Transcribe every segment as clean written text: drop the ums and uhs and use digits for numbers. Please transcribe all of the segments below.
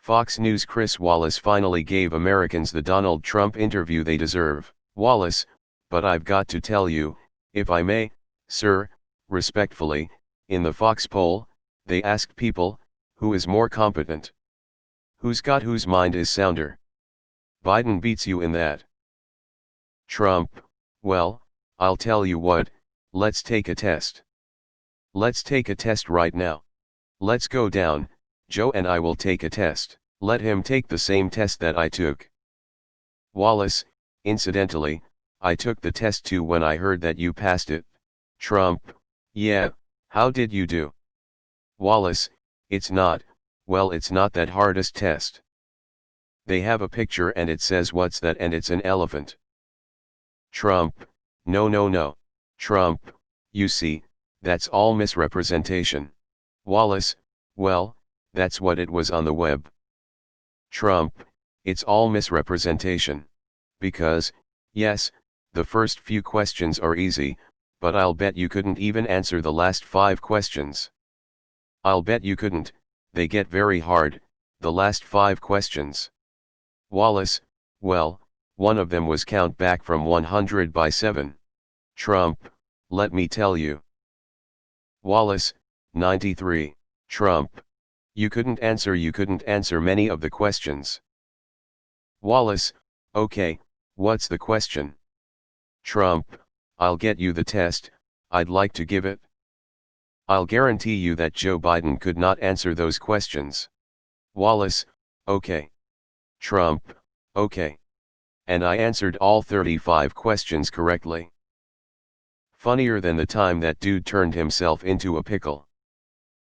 Fox News' Chris Wallace finally gave Americans the Donald Trump interview they deserve. Wallace, but I've got to tell you, if I may, sir, respectfully, in the Fox poll, they asked people, who is more competent? Whose mind is sounder? Biden beats you in that. Trump, well, I'll tell you what, let's take a test. Let's take a test right now. Let's go down, Joe and I will take a test. Let him take the same test that I took. Wallace, incidentally, I took the test too when I heard that you passed it. Trump, yeah, how did you do? Wallace, it's not that hardest test. They have a picture and it says what's that and it's an elephant. Trump, no. Trump, you see, that's all misrepresentation. Wallace, well, that's what it was on the web. Trump, it's all misrepresentation. Because, yes, the first few questions are easy, but I'll bet you couldn't even answer the last 5 questions. I'll bet you couldn't, they get very hard, the last 5 questions. Wallace, well, one of them was count back from 100 by 7. Trump, let me tell you. Wallace, 93. Trump, you couldn't answer many of the questions. Wallace, okay, what's the question? Trump, I'll get you the test, I'd like to give it. I'll guarantee you that Joe Biden could not answer those questions. Wallace, okay. Trump, okay. And I answered all 35 questions correctly. Funnier than the time that dude turned himself into a pickle.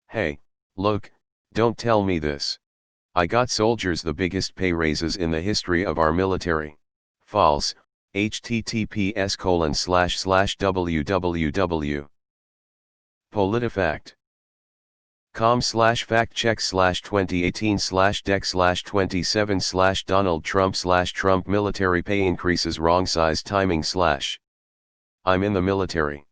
Hey, look, don't tell me this. I got soldiers the biggest pay raises in the history of our military. False, https://www. politifact.com/fact-check/2018/dec/27/Donald Trump military pay increases wrong size timing/ I'm in the military.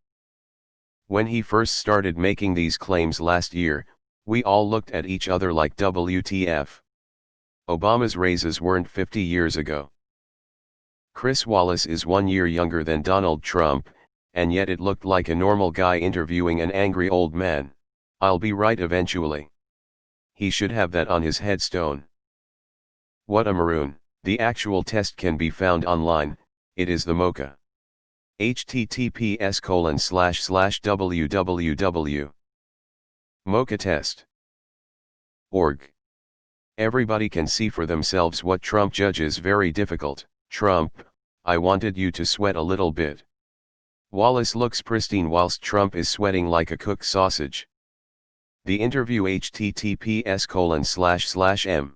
When he first started making these claims last year, we all looked at each other like WTF. Obama's raises weren't 50 years ago. Chris Wallace is 1 year younger than Donald Trump, and yet it looked like a normal guy interviewing an angry old man. I'll be right eventually. He should have that on his headstone. What a maroon. The actual test can be found online, it is the MOCA. https://www. MOCAtest.org. Everybody can see for themselves what Trump judges very difficult. Trump, I wanted you to sweat a little bit. Wallace looks pristine whilst Trump is sweating like a cooked sausage. The interview https://m.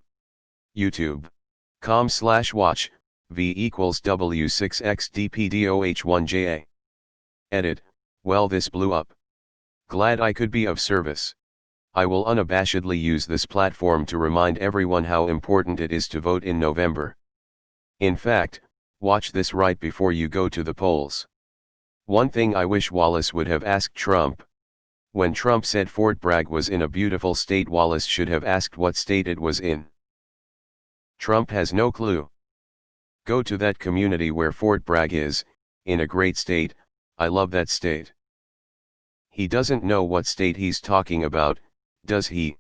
YouTube.com/watch, v = w6xdpdoh1ja. Edit, well this blew up. Glad I could be of service. I will unabashedly use this platform to remind everyone how important it is to vote in November. In fact, watch this right before you go to the polls. One thing I wish Wallace would have asked Trump. When Trump said Fort Bragg was in a beautiful state, Wallace should have asked what state it was in. Trump has no clue. Go to that community where Fort Bragg is, in a great state, I love that state. He doesn't know what state he's talking about, does he?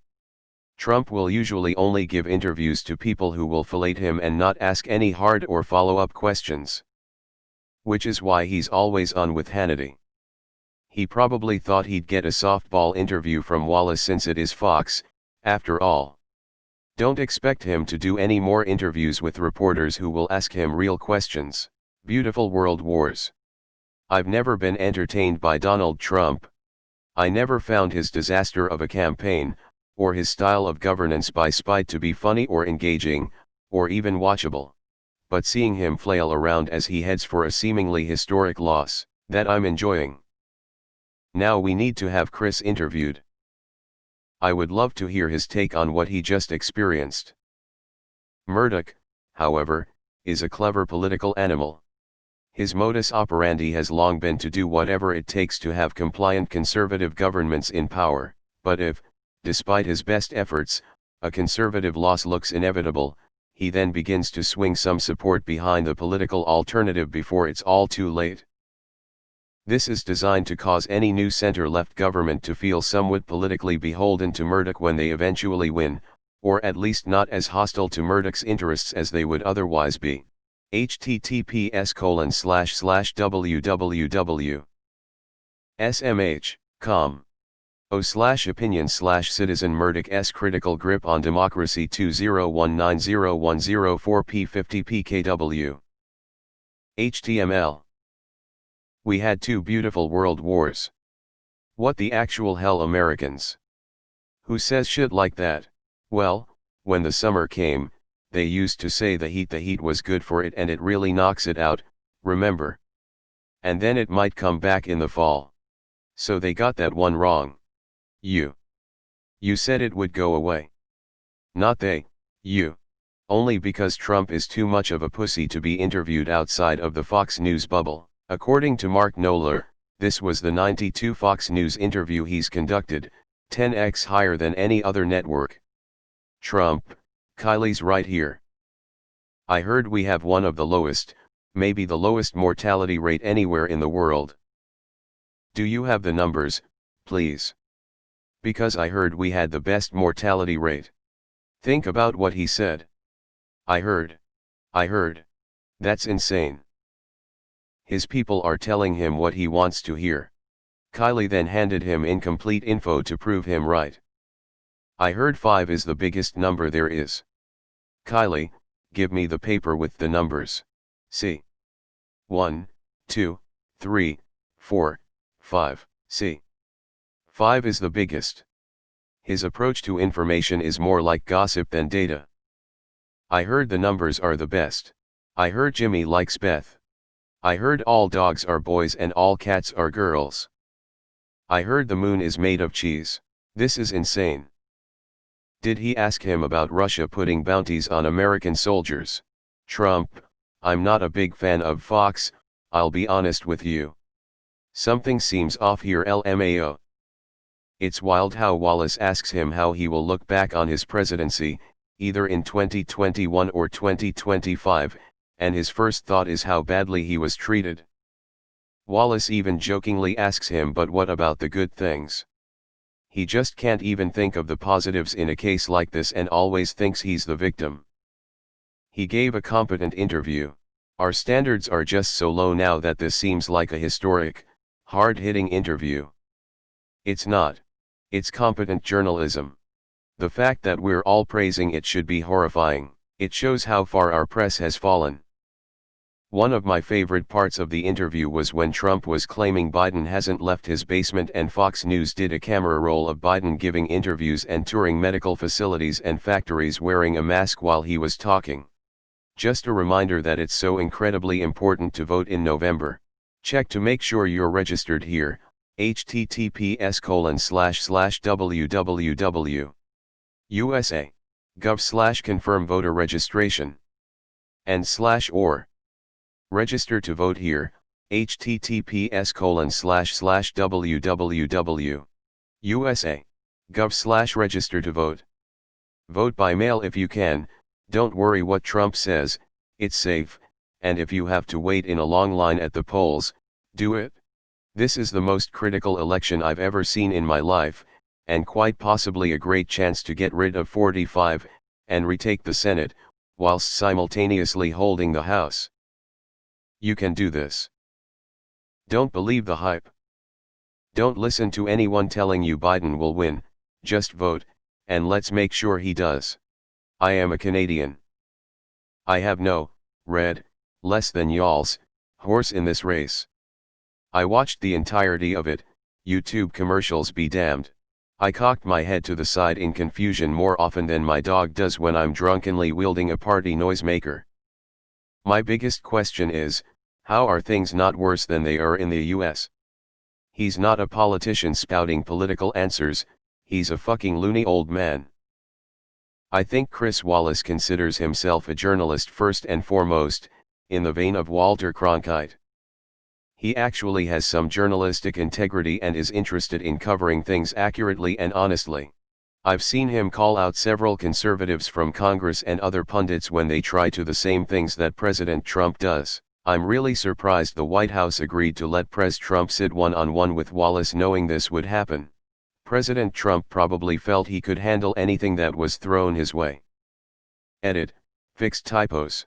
Trump will usually only give interviews to people who will fillet him and not ask any hard or follow-up questions. Which is why he's always on with Hannity. He probably thought he'd get a softball interview from Wallace since it is Fox, after all. Don't expect him to do any more interviews with reporters who will ask him real questions. Beautiful world wars. I've never been entertained by Donald Trump. I never found his disaster of a campaign, or his style of governance by spite to be funny or engaging, or even watchable. But seeing him flail around as he heads for a seemingly historic loss, that I'm enjoying. Now we need to have Chris interviewed. I would love to hear his take on what he just experienced. Murdoch, however, is a clever political animal. His modus operandi has long been to do whatever it takes to have compliant conservative governments in power, but if, despite his best efforts, a conservative loss looks inevitable, he then begins to swing some support behind the political alternative before it's all too late. This is designed to cause any new center-left government to feel somewhat politically beholden to Murdoch when they eventually win, or at least not as hostile to Murdoch's interests as they would otherwise be. https://www.smh.com o/opinion/citizen Murdoch's critical grip on democracy 20190104p50pkw. HTML. We had two beautiful world wars. What the actual hell, Americans? Who says shit like that? Well, when the summer came, they used to say the heat was good for it and it really knocks it out, remember? And then it might come back in the fall. So they got that one wrong. You said it would go away. Not they, you. Only because Trump is too much of a pussy to be interviewed outside of the Fox News bubble. According to Mark Knoller, this was the 92 Fox News interview he's conducted, 10x higher than any other network. Trump, Kylie's right here. I heard we have one of the lowest, maybe the lowest mortality rate anywhere in the world. Do you have the numbers, please? Because I heard we had the best mortality rate. Think about what he said. I heard. That's insane. His people are telling him what he wants to hear. Kylie then handed him incomplete info to prove him right. I heard 5 is the biggest number there is. Kylie, give me the paper with the numbers. See. 1, 2, 3, 4, 5, see. 5 is the biggest. His approach to information is more like gossip than data. I heard the numbers are the best. I heard Jimmy likes Beth. I heard all dogs are boys and all cats are girls. I heard the moon is made of cheese. This is insane. Did he ask him about Russia putting bounties on American soldiers? Trump, I'm not a big fan of Fox, I'll be honest with you. Something seems off here, LMAO. It's wild how Wallace asks him how he will look back on his presidency, either in 2021 or 2025, and his first thought is how badly he was treated. Wallace even jokingly asks him, but what about the good things? He just can't even think of the positives in a case like this and always thinks he's the victim. He gave a competent interview. Our standards are just so low now that this seems like a historic, hard-hitting interview. It's not. It's competent journalism. The fact that we're all praising it should be horrifying. It shows how far our press has fallen. One of my favorite parts of the interview was when Trump was claiming Biden hasn't left his basement and Fox News did a camera roll of Biden giving interviews and touring medical facilities and factories wearing a mask while he was talking. Just a reminder that it's so incredibly important to vote in November. Check to make sure you're registered here. https://www.usa.gov/confirm voter registration and/or register to vote here. https://www.usa.gov/register to vote. Vote by mail if you can. Don't worry what Trump says, it's safe, and if you have to wait in a long line at the polls, do it. This is the most critical election I've ever seen in my life, and quite possibly a great chance to get rid of 45, and retake the Senate, whilst simultaneously holding the House. You can do this. Don't believe the hype. Don't listen to anyone telling you Biden will win, just vote, and let's make sure he does. I am a Canadian. I have no, red, less than y'all's, horse in this race. I watched the entirety of it, YouTube commercials be damned. I cocked my head to the side in confusion more often than my dog does when I'm drunkenly wielding a party noisemaker. My biggest question is, how are things not worse than they are in the US? He's not a politician spouting political answers, he's a fucking loony old man. I think Chris Wallace considers himself a journalist first and foremost, in the vein of Walter Cronkite. He actually has some journalistic integrity and is interested in covering things accurately and honestly. I've seen him call out several conservatives from Congress and other pundits when they try to the same things that President Trump does. I'm really surprised the White House agreed to let Pres Trump sit one-on-one with Wallace knowing this would happen. President Trump probably felt he could handle anything that was thrown his way. Edit, fixed typos.